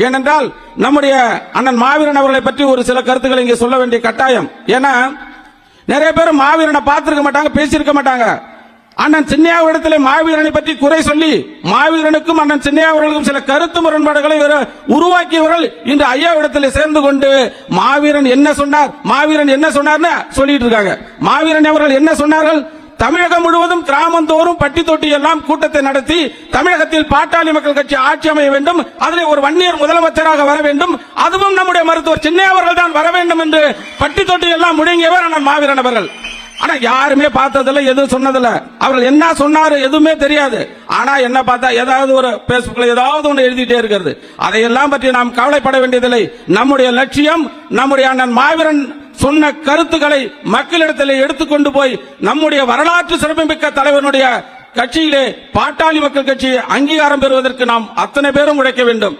ஏனென்றால் நம்முடைய அண்ணன் மாவீரன் அவர்களை பற்றி ஒரு சில கருத்துக்களை இங்கே சொல்ல வேண்டிய கட்டாயம். ஏன்னா நிறைய பேர் மாவீரனை பார்த்திருக்க மாட்டாங்க, பேசியிருக்க மாட்டாங்க. அண்ணன் சின்னையாவிடத்திலே மாவீரனை பற்றி குறை சொல்லி மாவீரனுக்கும் அண்ணன் சின்னையாவர்களுக்கும் சில கருத்து முரண்பாடுகளை உருவாக்கியவர்கள் இன்று ஐயாவிடத்திலே சேர்ந்து கொண்டு மாவீரன் என்ன சொன்னார், மாவீரன் என்ன சொன்னார்னு சொல்லிட்டு இருக்காங்க. மாவீரன் அவர்கள் என்ன சொன்னார்கள்? தமிழகம் முழுவதும் கிராமந்தோறும் பட்டி தொட்டி எல்லாம் கூட்டத்தை நடத்தி தமிழகத்தில் பாட்டாளி மக்கள் கட்சி ஆட்சி அமைய வேண்டும், அதில் ஒரு வன்னியர் முதலமைச்சராக வர வேண்டும், அதுவும் நம்முடைய மருத்துவர் சின்னையாவர்கள் தான் வர வேண்டும் என்று பட்டி தொட்டி எல்லாம் முழங்கியவர் அண்ணன் மாவீரன் அவர்கள். ஆனா யாருமே பார்த்ததில்ல, எதுவும் சொன்னதில்ல. அவர்கள் என்ன சொன்னாரு எதுவுமே தெரியாது. ஆனா என்ன பார்த்தா ஏதாவது ஒரு பேஸ்புக்ல ஏதாவது ஒன்று எழுதிட்டே இருக்கிறது. அதையெல்லாம் பற்றி நாம் கவலைப்பட வேண்டியதில்லை. நம்முடைய லட்சியம் நம்முடைய அண்ணன் மாவீரன் சொன்ன கருத்துக்களை மக்களிடத்தில் எடுத்துக்கொண்டு போய் நம்முடைய வரலாற்று சிறப்புமிக்க தலைவனுடைய கட்சியிலே பாட்டாளி மக்கள் கட்சி அங்கீகாரம் பெறுவதற்கு நாம் அத்தனை பேரும் உழைக்க வேண்டும்.